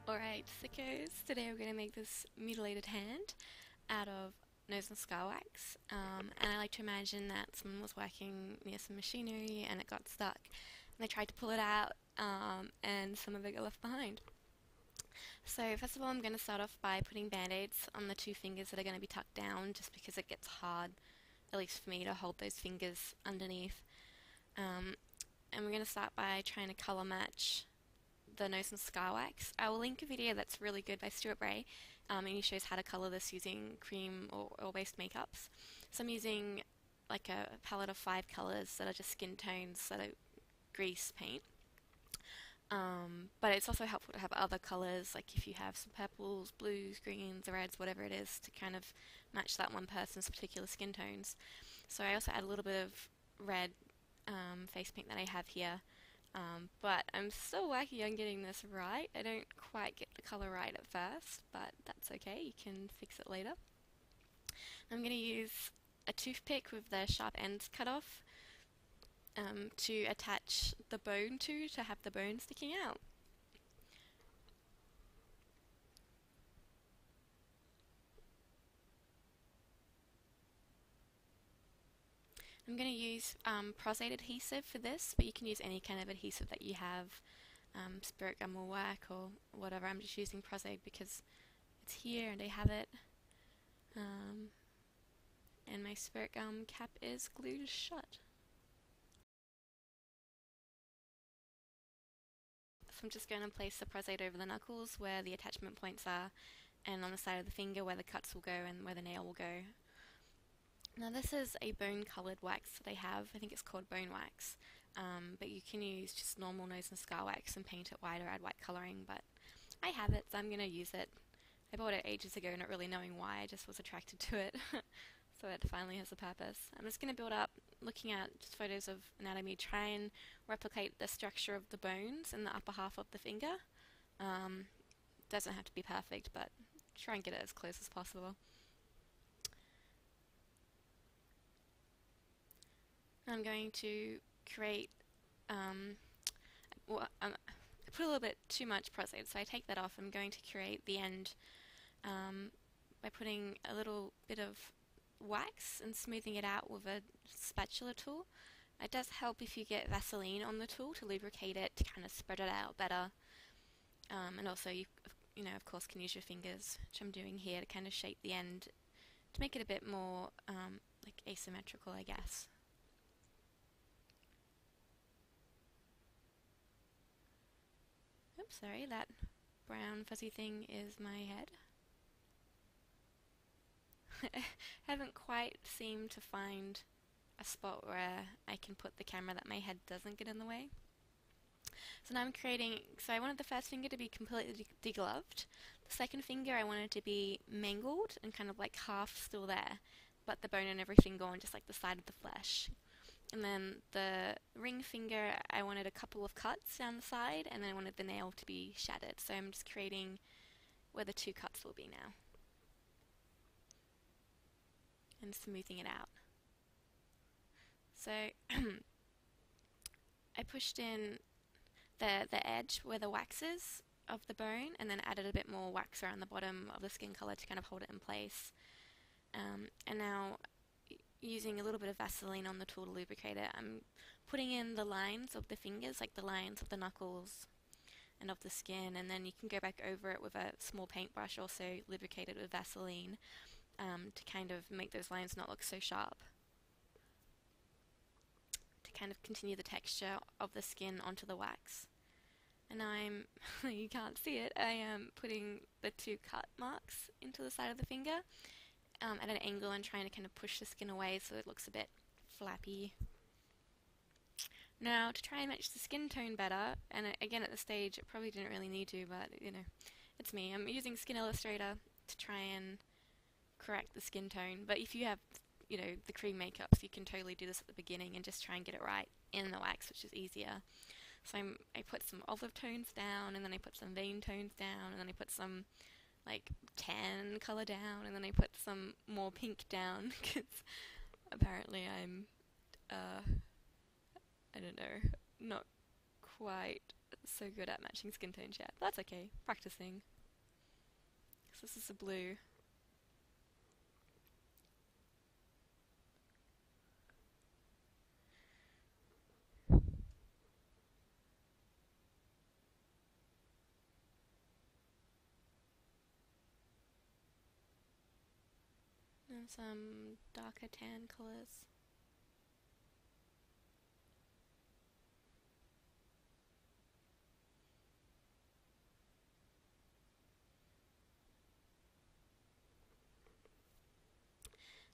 Alright, sickos, today we're going to make this mutilated hand out of nose and skull wax. And I like to imagine that someone was working near some machinery and it got stuck. And they tried to pull it out, and some of it got left behind. So first of all, I'm going to start off by putting band-aids on the two fingers that are going to be tucked down, just because it gets hard, at least for me, to hold those fingers underneath. And we're going to start by trying to colour match the nose and skull wax. I will link a video that's really good by Stuart Bray, and he shows how to colour this using cream or oil-based makeups. So I'm using like a palette of 5 colours that are just skin tones that are grease paint. But it's also helpful to have other colours, like if you have some purples, blues, greens, reds, whatever it is, to kind of match that one person's particular skin tones. So I also add a little bit of red face paint that I have here. But I'm still working on getting this right. I don't quite get the colour right at first, but that's okay, you can fix it later. I'm going to use a toothpick with the sharp ends cut off to attach the bone to have the bone sticking out. I'm going to use Pros-Aid adhesive for this, but you can use any kind of adhesive that you have. Spirit gum will work or whatever. I'm just using Pros-Aid because it's here and I have it. And my spirit gum cap is glued shut. So I'm just going to place the Pros-Aid over the knuckles where the attachment points are, and on the side of the finger where the cuts will go and where the nail will go. Now this is a bone coloured wax that I have. I think it's called bone wax, but you can use just normal nose and skull wax and paint it white or add white colouring, but I have it, so I'm going to use it. I bought it ages ago, not really knowing why, I just was attracted to it. So it finally has a purpose. I'm just going to build up, looking at just photos of anatomy, try and replicate the structure of the bones in the upper half of the finger. Doesn't have to be perfect, but try and get it as close as possible. I'm going to create, I put a little bit too much Pros-Aid, so I take that off. I'm going to create the end by putting a little bit of wax and smoothing it out with a spatula tool. It does help if you get Vaseline on the tool to lubricate it, to kind of spread it out better. And also you know, of course, can use your fingers, which I'm doing here, to kind of shape the end to make it a bit more like asymmetrical, I guess. Oops, sorry, that brown fuzzy thing is my head. I haven't quite seemed to find a spot where I can put the camera that my head doesn't get in the way. So now I'm creating, so I wanted the first finger to be completely degloved. The second finger I wanted to be mangled and kind of like half still there, but the bone and everything gone, just like the side of the flesh. And then the ring finger, I wanted a couple of cuts down the side, and then I wanted the nail to be shattered. So I'm just creating where the 2 cuts will be now, and smoothing it out. So I pushed in the edge where the wax is of the bone, and then added a bit more wax around the bottom of the skin colour to kind of hold it in place. And now, using a little bit of Vaseline on the tool to lubricate it, I'm putting in the lines of the fingers, like the lines of the knuckles and of the skin, and then you can go back over it with a small paintbrush, also lubricated with Vaseline, to kind of make those lines not look so sharp, to kind of continue the texture of the skin onto the wax. And now I'm, you can't see it, I am putting the 2 cut marks into the side of the finger at an angle and trying to kind of push the skin away so it looks a bit flappy. Now, to try and match the skin tone better, and again at this stage it probably didn't really need to, but you know, it's me. I'm using Skin Illustrator to try and correct the skin tone, but if you have, you know, the cream makeups, you can totally do this at the beginning and just try and get it right in the wax, which is easier. So I put some olive tones down, and then I put some vein tones down, and then I put some like tan colour down, and then I put some more pink down, because apparently I'm, I don't know, not quite so good at matching skin tones yet. But that's okay. Practicing. So this is a blue. And some darker tan colours.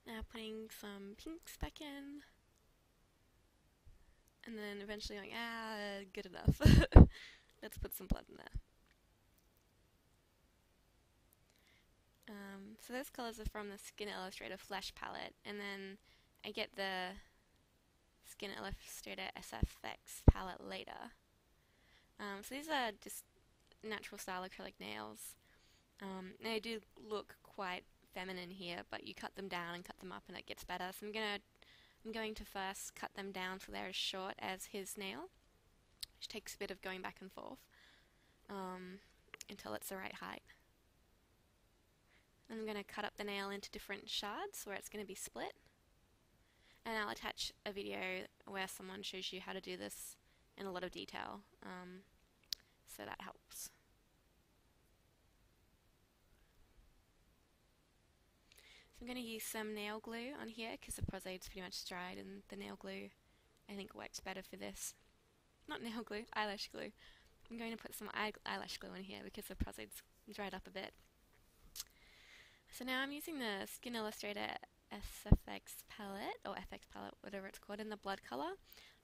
Now putting some pinks back in. And then eventually going, good enough. Let's put some blood in there. So those colours are from the Skin Illustrator Flash palette, and then I get the Skin Illustrator SFX palette later. So these are just natural style acrylic nails. They do look quite feminine here, but you cut them down and cut them up and it gets better. So I'm going to first cut them down so they're as short as his nail, which takes a bit of going back and forth until it's the right height. I'm going to cut up the nail into different shards where it's going to be split, and I'll attach a video where someone shows you how to do this in a lot of detail, so that helps. So I'm going to use some nail glue on here because the prosade's pretty much dried, and the nail glue I think works better for this. Not nail glue, eyelash glue. I'm going to put some eyelash glue in here because the prosade's dried up a bit. So now I'm using the Skin Illustrator SFX palette, or FX palette, whatever it's called, in the blood colour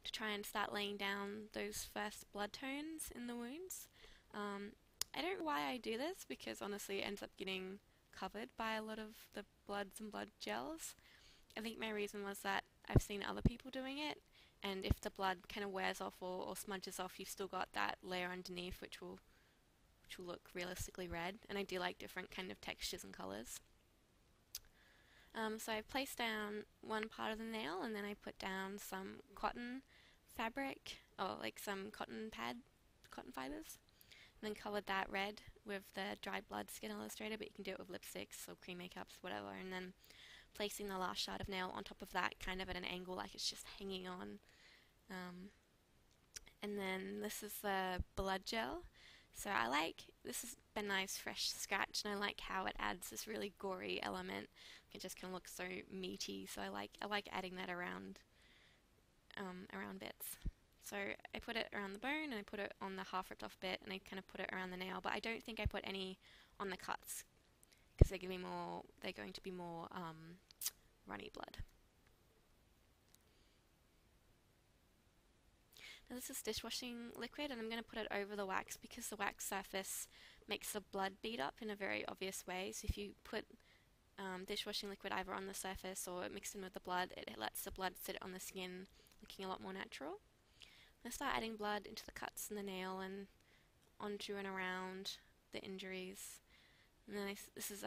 to try and start laying down those first blood tones in the wounds. I don't know why I do this, because honestly it ends up getting covered by a lot of the bloods and blood gels. I think my reason was that I've seen other people doing it, and if the blood kind of wears off or smudges off, you've still got that layer underneath which will look realistically red, and I do like different kind of textures and colours. So I placed down one part of the nail, and then I put down some cotton fabric, or like some cotton fibres, and then coloured that red with the dried blood Skin Illustrator, but you can do it with lipsticks or cream makeups, whatever, and then placing the last shard of nail on top of that, kind of at an angle like it's just hanging on. And then this is the blood gel. So this has been a nice fresh scratch, and I like how it adds this really gory element. It just kind of looks so meaty, so I like adding that around bits. So I put it around the bone, and I put it on the half ripped off bit, and I kind of put it around the nail, but I don't think I put any on the cuts because they're going to be more runny blood. Now this is dishwashing liquid, and I'm going to put it over the wax because the wax surface makes the blood bead up in a very obvious way. So if you put dishwashing liquid either on the surface or mixed in with the blood, it lets the blood sit on the skin looking a lot more natural. I start adding blood into the cuts in the nail and onto and around the injuries. And then this is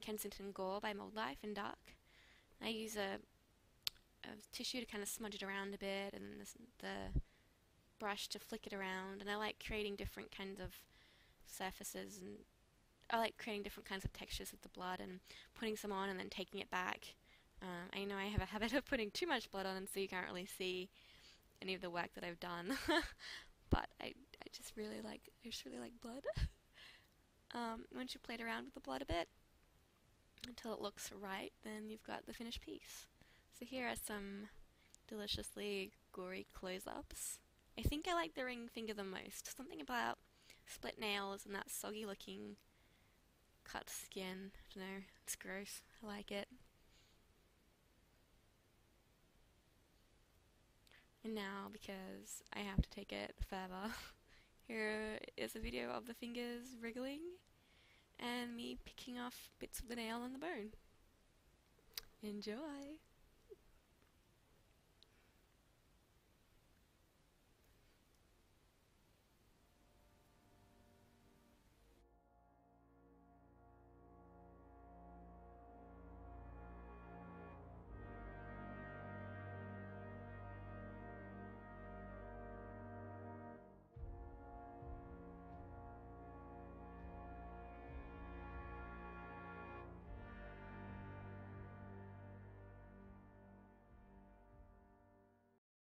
Kensington Gore by Mold Life in dark. I use a tissue to kind of smudge it around a bit, and the brush to flick it around, and I like creating different kinds of surfaces, and I like creating different kinds of textures with the blood and putting some on and then taking it back. I know I have a habit of putting too much blood on, and so you can't really see any of the work that I've done, but I just really like blood. Once you played around with the blood a bit until it looks right, then you've got the finished piece. So here are some deliciously gory close-ups. I think I like the ring finger the most. Something about split nails and that soggy looking cut skin. I don't know, it's gross. I like it. And now, because I have to take it further, here is a video of the fingers wriggling and me picking off bits of the nail and the bone. Enjoy!